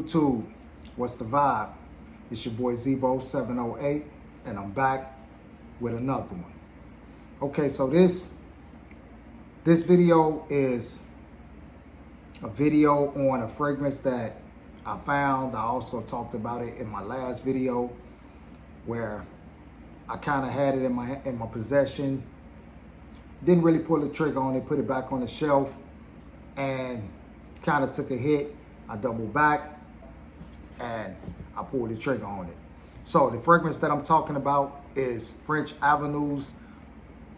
YouTube, what's the vibe? It's your boy Zebo708, and I'm back with another one. Okay, so this video is a video on a fragrance that I found. I also talked about it in my last video where I kind of had it in my possession. Didn't really pull the trigger on it, put it back on the shelf, and kind of took a hit. I doubled back and I pulled the trigger on it. So the fragrance that I'm talking about is French Avenue's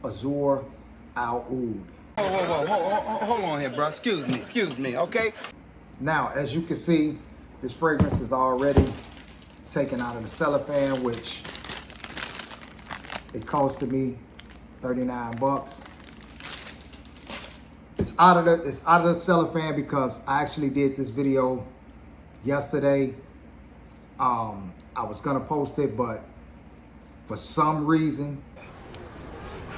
Azzure Aoud. Hold on here, bro. Excuse me, okay? Now, as you can see, this fragrance is already taken out of the cellophane, which it costed me 39 bucks. It's out of the cellophane because I actually did this video yesterday. I was gonna post it, but for some reason,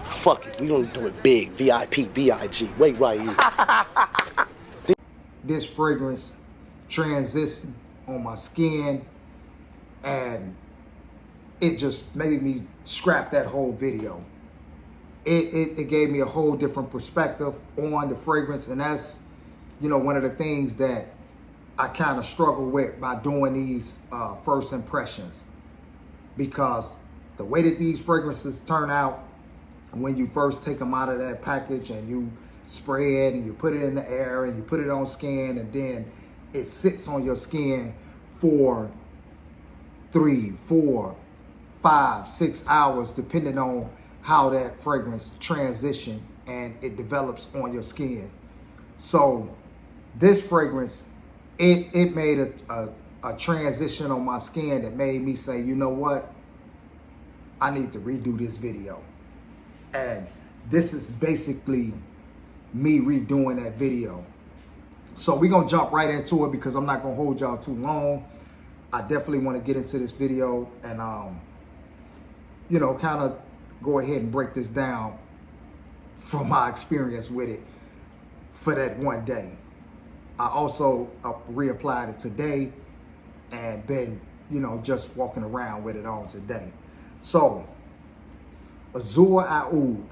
fuck it, we gonna do it big. VIP, BIG. Wait right here. This fragrance transitioned on my skin, and it just made me scrap that whole video. It gave me a whole different perspective on the fragrance, and that's, you know, one of the things that I kind of struggle with by doing these first impressions, because the way that these fragrances turn out when you first take them out of that package and you spray it and you put it in the air and you put it on skin, and then it sits on your skin for 3, 4, 5, 6 hours, depending on how that fragrance transition and it develops on your skin. So this fragrance, it made a transition on my skin that made me say, you know what? I need to redo this video. And this is basically me redoing that video. So we're gonna jump right into it because I'm not gonna hold y'all too long. I definitely wanna get into this video and, you know, kind of go ahead and break this down from my experience with it for that one day. I also reapplied it today and been, you know, just walking around with it on today. So, Azzure Aoud,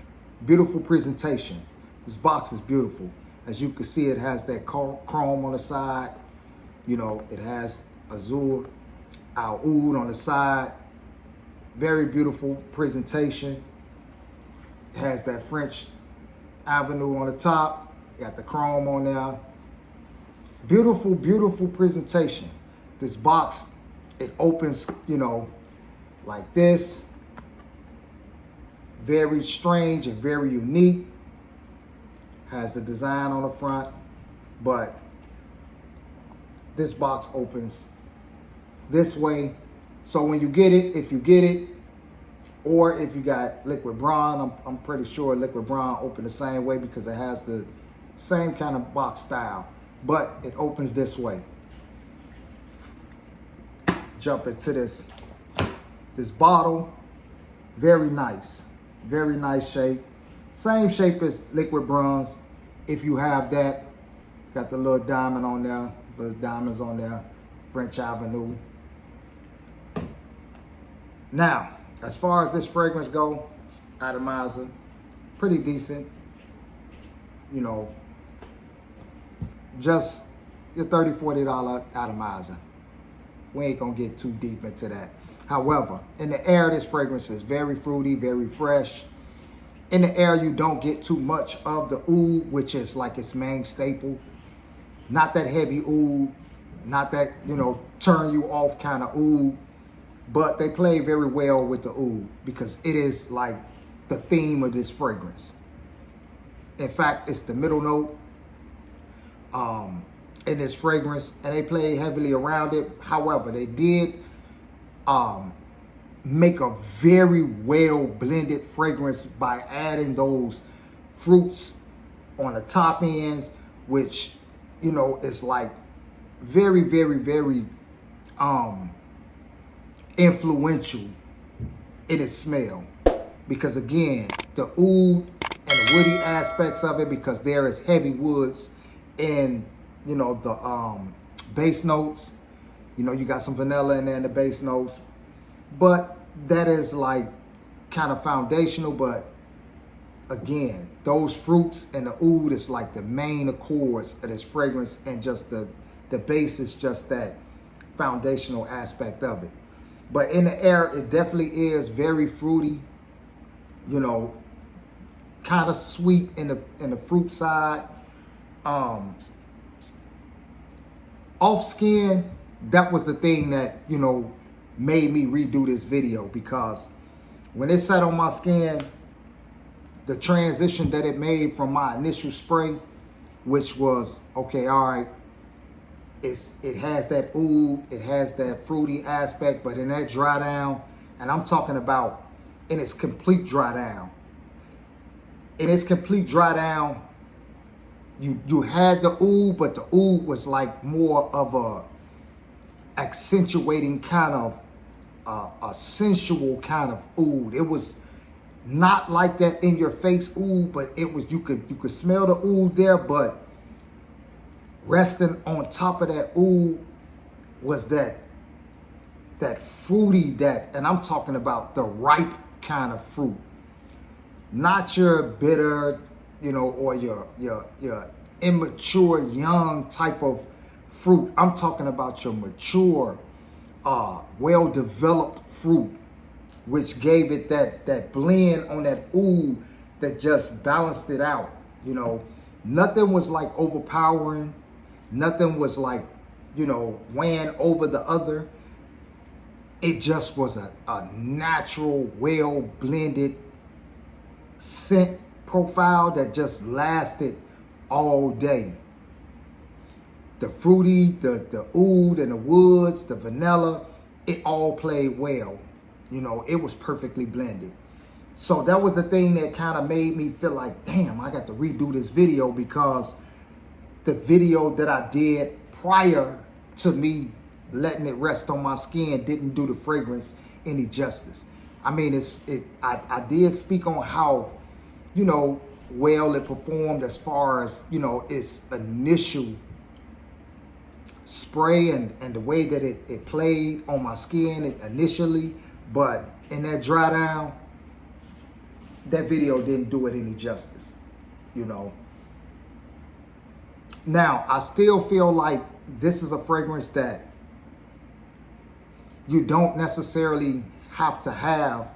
beautiful presentation. This box is beautiful. As you can see, it has that chrome on the side. You know, it has Azzure Aoud on the side. Very beautiful presentation. It has that French Avenue on the top. Got the chrome on there. Beautiful, beautiful presentation. This box, it opens, you know, like this. Very strange and very unique. Has the design on the front, but this box opens this way. So when you get it, if you get it, or if you got liquid bronze, I'm pretty sure liquid bronze open the same way because it has the same kind of box style, but it opens this way. Jump into this bottle. Very nice shape. Same shape as liquid bronze. If you have that, got the little diamond on there, little diamonds on there, French Avenue. Now, as far as this fragrance go, atomizer, pretty decent. You know, just your $30, $40 atomizer. We ain't gonna get too deep into that. However, in the air, this fragrance is very fruity, very fresh. In the air, you don't get too much of the oud, which is like its main staple. Not that heavy oud, not that, you know, turn you off kind of oud, but they play very well with the oud because it is like the theme of this fragrance. In fact, it's the middle note in this fragrance, and they play heavily around it. However, they did make a very well blended fragrance by adding those fruits on the top ends, which, you know, is like very, very, very influential in its smell. Because again, the oud and the woody aspects of it, because there is heavy woods in, you know, the base notes. You know, you got some vanilla in there in the base notes, but that is like kind of foundational. But again, those fruits and the oud is like the main accords of this fragrance, and just the base is just that foundational aspect of it. But in the air, it definitely is very fruity, you know, kind of sweet in the fruit side. Off skin, that was the thing that, you know, made me redo this video, because when it sat on my skin, the transition that it made from my initial spray, which was, okay, all right, it has that oud, it has that fruity aspect, but in that dry down, and I'm talking about in its complete dry down. In its complete dry down, you had the oud, but the oud was like more of a accentuating kind of a sensual kind of oud. It was not like that in your face oud, but it was, you could smell the oud there, but resting on top of that oud was that fruity, and I'm talking about the ripe kind of fruit, not your bitter, you know, or your immature young type of fruit. I'm talking about your mature, well-developed fruit, which gave it that blend on that oud that just balanced it out. You know, nothing was like overpowering. Nothing was like, you know, weighing over the other. It just was a natural, well-blended scent profile that just lasted all day. The fruity, the oud and the woods, the vanilla, it all played well. You know, it was perfectly blended. So that was the thing that kind of made me feel like, damn, I got to redo this video, because the video that I did prior to me letting it rest on my skin didn't do the fragrance any justice. I mean, I did speak on how, you know, well it performed as far as, you know, its initial spray and the way that it played on my skin initially. But in that dry down, that video didn't do it any justice, you know. Now, I still feel like this is a fragrance that you don't necessarily have to have.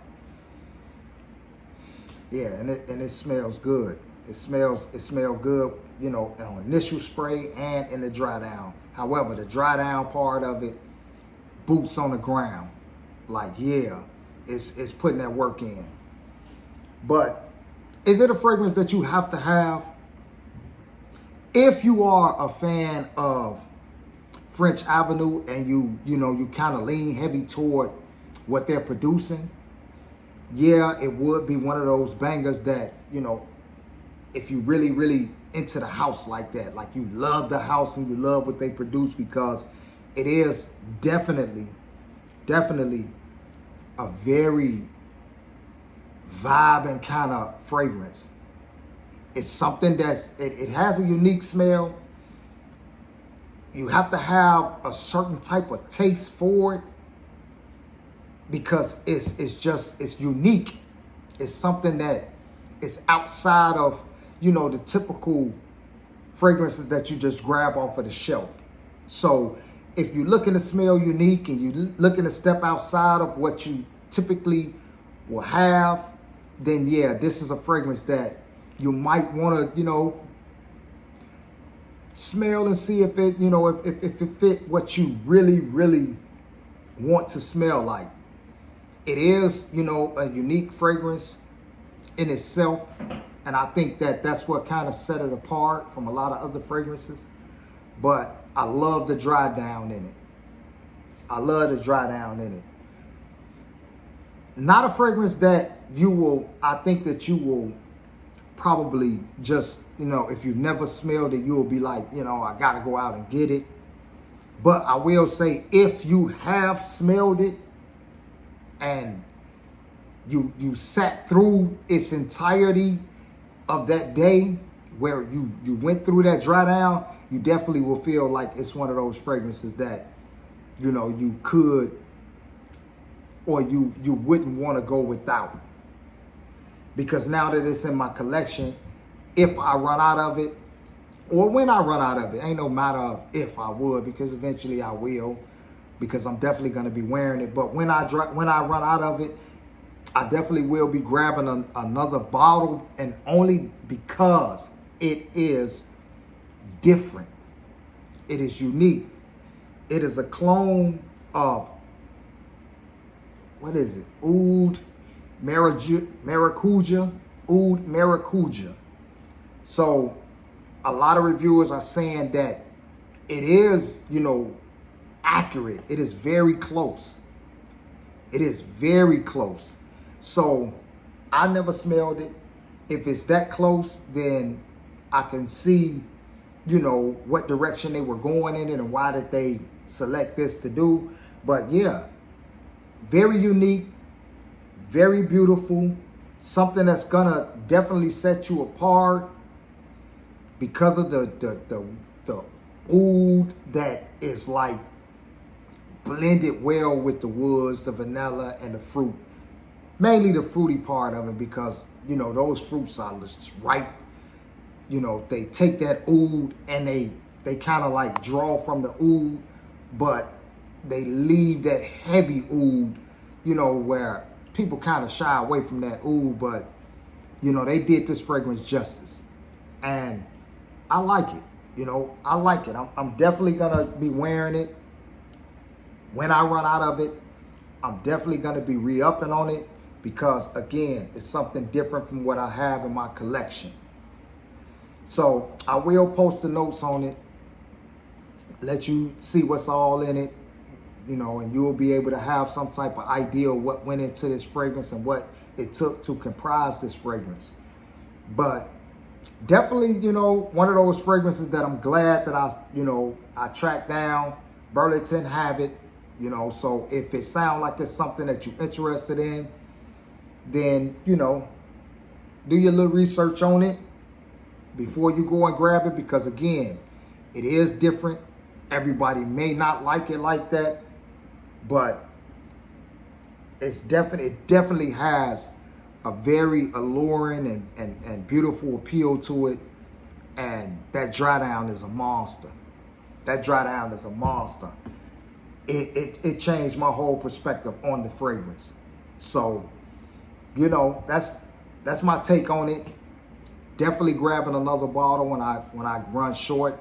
Yeah, and it smells good. It smells good, you know, on initial spray and in the dry down. However, the dry down part of it, boots on the ground. Like, yeah, it's putting that work in. But is it a fragrance that you have to have? If you are a fan of French Avenue and you kind of lean heavy toward what they're producing, yeah, it would be one of those bangers that, you know, if you really, really into the house like that, like you love the house and you love what they produce, because it is definitely a very vibing kind of fragrance. It's something that's, it has a unique smell. You have to have a certain type of taste for it, because it's unique. It's something that is outside of, you know, the typical fragrances that you just grab off of the shelf. So if you're looking to smell unique and you're looking to step outside of what you typically will have, then yeah, this is a fragrance that you might want to, you know, smell and see if it, you know, if it fit what you really, really want to smell like. It is, you know, a unique fragrance in itself. And I think that that's what kind of set it apart from a lot of other fragrances. But I love the dry down in it. I love the dry down in it. Not a fragrance that I think that you will probably just, you know, if you've never smelled it, you'll be like, you know, I gotta go out and get it. But I will say, if you have smelled it and you sat through its entirety of that day, where you went through that dry down, you definitely will feel like it's one of those fragrances that you know, you could or you wouldn't want to go without. Because now that it's in my collection, if I run out of it, or when I run out of it, ain't no matter of if I would, because eventually I will, because I'm definitely going to be wearing it. But when I run out of it, I definitely will be grabbing another bottle, and only because it is different. It is unique. It is a clone of, what is it? Oud Maracuja. Oud Maracuja. So a lot of reviewers are saying that it is, you know, accurate. It is very close. It is very close. So I never smelled it. If it's that close, then I can see, you know, what direction they were going in it and why did they select this to do. But yeah, very unique, very beautiful, something that's gonna definitely set you apart because of the oud that is like blended well with the woods, the vanilla and the fruit. Mainly the fruity part of it, because, you know, those fruit salads ripe, you know, they take that oud and they kind of like draw from the oud, but they leave that heavy oud, you know, where people kind of shy away from that oud, but, you know, they did this fragrance justice. And I like it, you know, I like it. I'm definitely going to be wearing it. When I run out of it, I'm definitely going to be re-upping on it, because again, it's something different from what I have in my collection. So I will post the notes on it, let you see what's all in it, you know, and you'll be able to have some type of idea of what went into this fragrance and what it took to comprise this fragrance. But definitely, you know, one of those fragrances that I'm glad that I tracked down. Burlington have it, you know, so if it sounds like it's something that you're interested in, then, you know, do your little research on it before you go and grab it, because again, it is different. Everybody may not like it like that, but it definitely has a very alluring and beautiful appeal to it. And that dry down is a monster. That dry down is a monster. It changed my whole perspective on the fragrance. So, you know, that's my take on it. Definitely grabbing another bottle when I run short.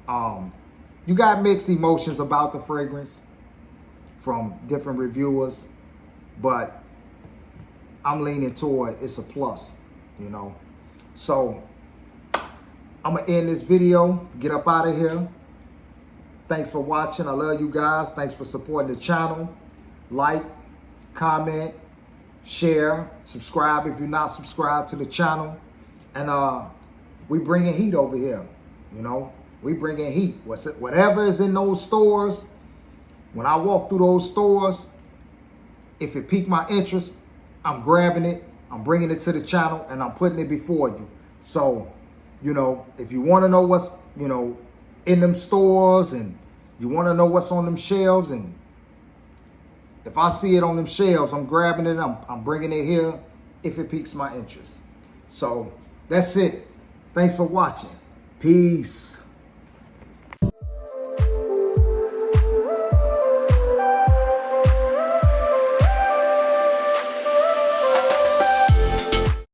You got mixed emotions about the fragrance from different reviewers, but I'm leaning toward it's a plus, you know. So I'm gonna end this video, get up out of here. Thanks for watching. I love you guys. Thanks for supporting the channel. Like, comment, share, subscribe if you're not subscribed to the channel. And we bringing heat over here, you know. We bringing heat. Whatever is in those stores, when I walk through those stores, if it piqued my interest, I'm grabbing it, I'm bringing it to the channel, and I'm putting it before you. So, you know, if you want to know what's, you know, in them stores, and you want to know what's on them shelves, and if I see it on them shelves, I'm grabbing it, I'm bringing it here if it piques my interest. So that's it. Thanks for watching. Peace.